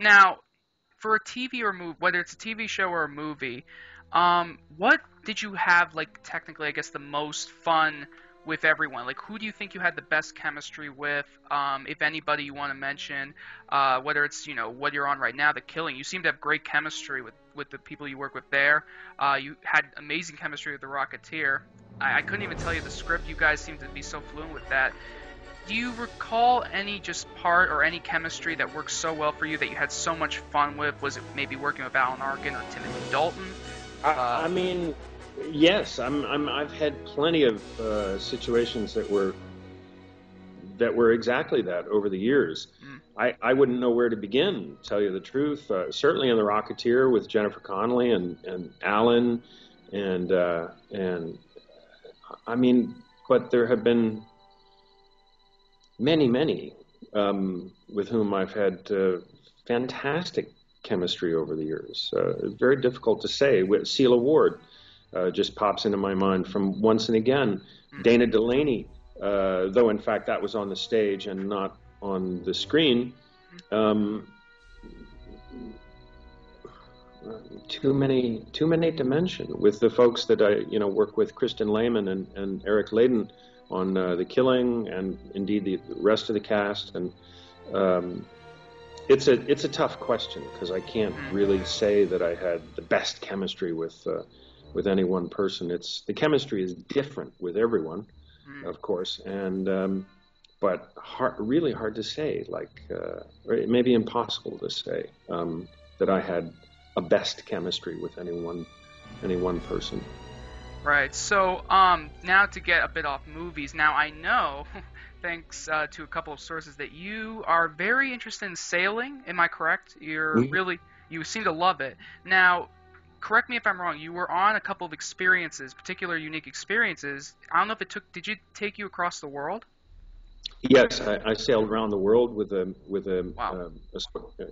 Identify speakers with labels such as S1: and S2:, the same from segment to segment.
S1: Now, for a TV or movie, whether it's a TV show or a movie, what did you have, like, technically, I guess, the most fun with everyone? Like, who do you think you had the best chemistry with? If anybody you want to mention, whether it's, what you're on right now, The Killing, you seem to have great chemistry with the people you work with there. You had amazing chemistry with The Rocketeer. I couldn't even tell you the script. You guys seem to be so fluent with that. Do you recall any just part or any chemistry that worked so well for you that you had so much fun with? Was it maybe working with Alan Arkin or Timothy Dalton?
S2: I mean, yes. I've had plenty of situations that were exactly that over the years. I wouldn't know where to begin, to tell you the truth. Certainly in The Rocketeer with Jennifer Connelly and Alan, and I mean, but there have been many with whom I've had fantastic chemistry over the years. It's very difficult to say. Celia Ward just pops into my mind from Once and Again. Dana Delaney, though in fact that was on the stage and not on the screen. Too many to mention. With the folks that I work with, Kristen Lehman and Eric Layden on The Killing, and indeed the rest of the cast. And it's a tough question because I can't really say that I had the best chemistry with any one person. The chemistry is different with everyone, of course, and but really hard to say. Like, or it may be impossible to say that I had a best chemistry with any one person.
S1: Right. So, now to get a bit off movies. Now, I know, thanks to a couple of sources, that you are very interested in sailing. Am I correct? You seem to love it. Now, correct me if I'm wrong. You were on a couple of experiences, particular unique experiences. I don't know if did you take you across the world?
S2: Yes, I sailed around the world with
S1: Wow.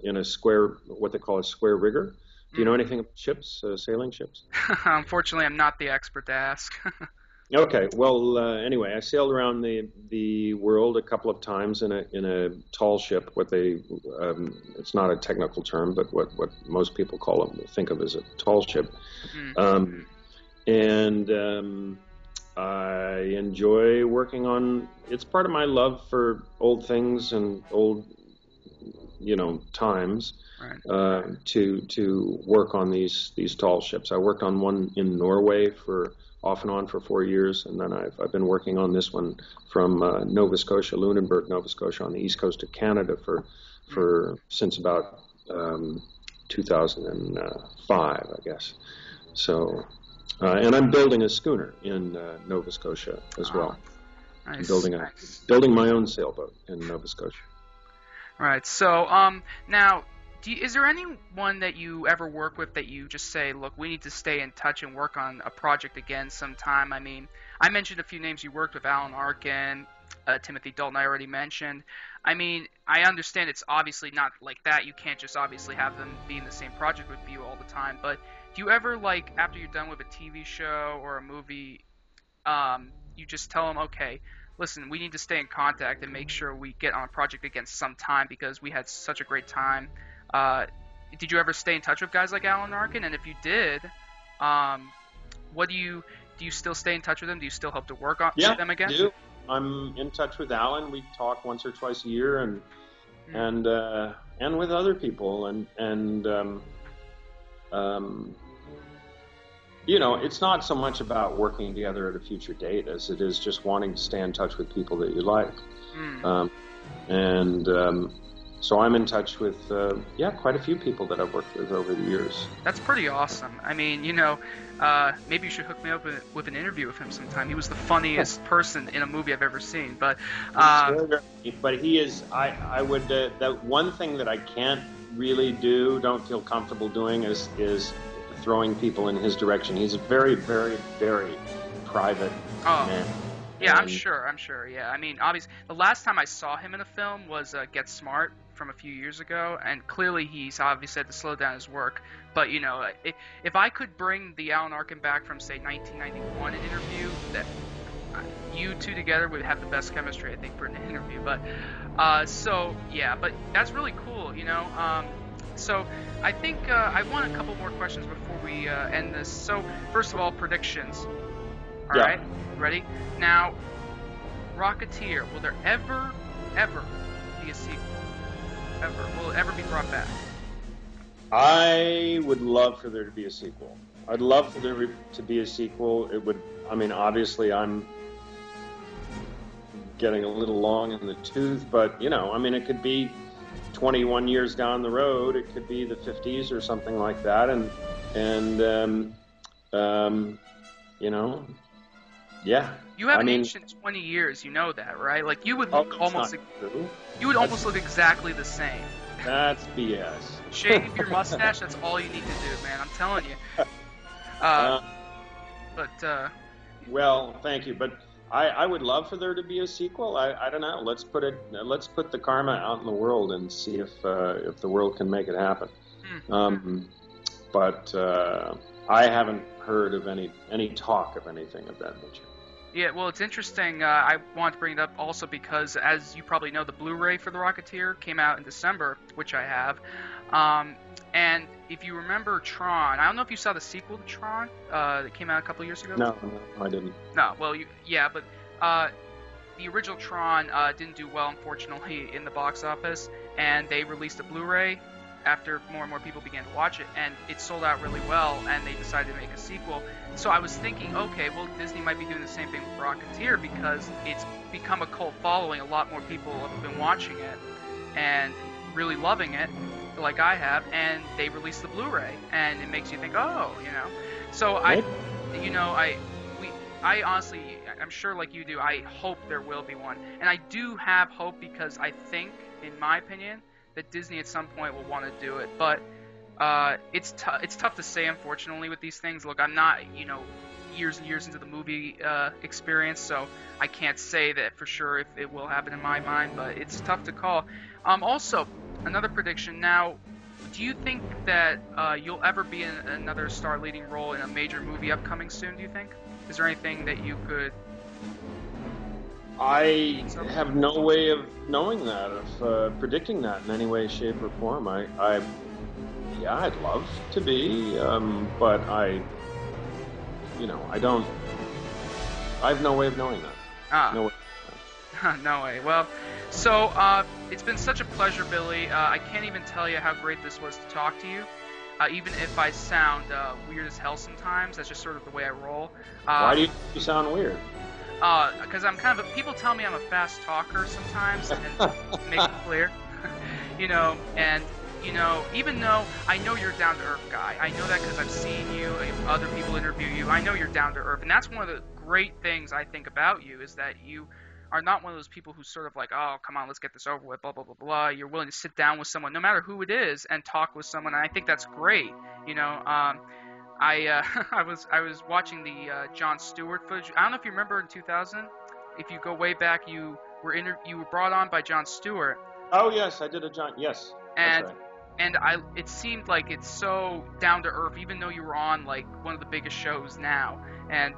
S2: in a square, what they call a square rigger. Do you know anything about ships, sailing ships?
S1: Unfortunately, I'm not the expert to ask.
S2: Okay, well, anyway, I sailed around the world a couple of times in a tall ship. It's not a technical term, but what most people think of as a tall ship. And I enjoy working on. It's part of my love for old things and old, times.
S1: Right.
S2: To work on these tall ships. I worked on one in Norway off and on for 4 years, and then I've been working on this one from Nova Scotia, Lunenburg, Nova Scotia, on the east coast of Canada since about 2005, I guess. So, and I'm building a schooner in Nova Scotia as well.
S1: Nice.
S2: I'm building my own sailboat in Nova Scotia.
S1: Right. So, now, is there anyone that you ever work with that you just say, look, we need to stay in touch and work on a project again sometime? I mean, I mentioned a few names you worked with, Alan Arkin, Timothy Dalton I already mentioned. I mean, I understand it's obviously not like that. You can't just obviously have them be in the same project with you all the time. But do you ever, like, after you're done with a TV show or a movie, you just tell them, okay, listen, we need to stay in contact and make sure we get on a project again sometime because we had such a great time? Did you ever stay in touch with guys like Alan Arkin? And if you did, do you still stay in touch with them? Do you still hope to work with them again?
S2: Yeah, I do. I'm in touch with Alan. We talk once or twice a year, and with other people, and it's not so much about working together at a future date as it is just wanting to stay in touch with people that you like. So I'm in touch with, quite a few people that I've worked with over the years.
S1: That's pretty awesome. I mean, maybe you should hook me up with an interview with him sometime. He was the funniest person in a movie I've ever seen. But
S2: he is. I would. The one thing that I can't really don't feel comfortable doing is throwing people in his direction. He's a very, very, very private man.
S1: Yeah, I'm sure. Yeah, I mean, obviously, the last time I saw him in a film was Get Smart from a few years ago, and clearly he's obviously had to slow down his work. But if I could bring the Alan Arkin back from, say, 1991 an interview, that you two together would have the best chemistry, I think, for an interview. But but that's really cool. So I think I want a couple more questions before we end this. So first of all, predictions. All
S2: Yeah.
S1: right, ready? Now, Rocketeer, will there ever be a sequel? Ever? Will it ever be brought back?
S2: I would love for there to be a sequel. I'd love for there to be a sequel. It would, I mean, obviously I'm getting a little long in the tooth, but, you know, I mean, it could be 21 years down the road. It could be the 50s or something like that. And you know, yeah.
S1: You have
S2: I
S1: an
S2: mean,
S1: ancient 20 years, you know that, right? Like you would
S2: oh,
S1: look
S2: that's
S1: almost,
S2: not true.
S1: you would almost look exactly the same.
S2: That's BS.
S1: Shave your mustache, that's all you need to do, man. I'm telling you.
S2: Well, thank you, but I would love for there to be a sequel. I don't know. Let's put the karma out in the world and see if the world can make it happen. But I haven't heard of any talk of anything of that nature.
S1: Yeah, well, it's interesting. I wanted to bring it up also because, as you probably know, the Blu-ray for The Rocketeer came out in December, which I have. And if you remember Tron, I don't know if you saw the sequel to Tron that came out a couple years ago.
S2: No, I didn't.
S1: No, well, but the original Tron didn't do well, unfortunately, in the box office, and they released a Blu-ray after more and more people began to watch it, and it sold out really well, and they decided to make a sequel. So I was thinking, okay, well, Disney might be doing the same thing with Rocketeer because it's become a cult following. A lot more people have been watching it and really loving it, like I have, and they released the Blu-ray, and it makes you think, oh, you know. So I honestly, I'm sure like you do, I hope there will be one, and I do have hope because I think, in my opinion, that Disney at some point will want to do it, but it's tough to say, unfortunately, with these things. Look, I'm not, years and years into the movie experience, so I can't say that for sure if it will happen in my mind, but it's tough to call. Also, another prediction. Now, do you think that you'll ever be in another star leading role in a major movie upcoming soon, do you think? Is there anything that you could...
S2: I have no way of knowing that, of predicting that in any way, shape, or form. I'd love to be, but I have no way of knowing that. No way.
S1: No way. Well, so it's been such a pleasure, Billy. I can't even tell you how great this was to talk to you. Even if I sound weird as hell sometimes, that's just sort of the way I roll.
S2: Why do you sound weird?
S1: Because I'm kind of people tell me I'm a fast talker sometimes, and make it clear, and even though I know you're a down-to-earth guy, I know that because I've seen you, other people interview you, I know you're down-to-earth, and that's one of the great things I think about you, is that you are not one of those people who's sort of like, oh, come on, let's get this over with, blah, blah, blah, blah. You're willing to sit down with someone, no matter who it is, and talk with someone, and I think that's great, I was watching the Jon Stewart footage. I don't know if you remember in 2000. If you go way back, you were brought on by Jon Stewart.
S2: Oh yes, I did a Jon. Yes,
S1: and
S2: that's right.
S1: And it seemed like it's so down to earth, even though you were on like one of the biggest shows now. And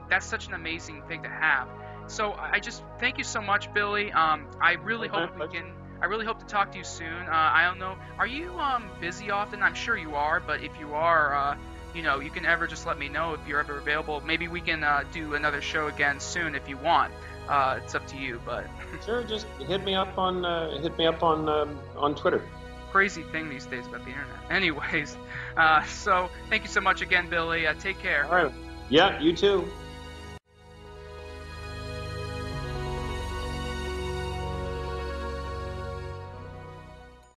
S1: that's such an amazing thing to have. So I just thank you so much, Billy. I really hope to talk to you soon. I don't know. Are you busy often? I'm sure you are, but if you are, you can ever just let me know if you're ever available. Maybe we can do another show again soon if you want. It's up to you, but
S2: sure. Just hit me up on Twitter.
S1: Crazy thing these days about the internet. Anyways, so thank you so much again, Billy. Take care.
S2: All right. Yeah, you too.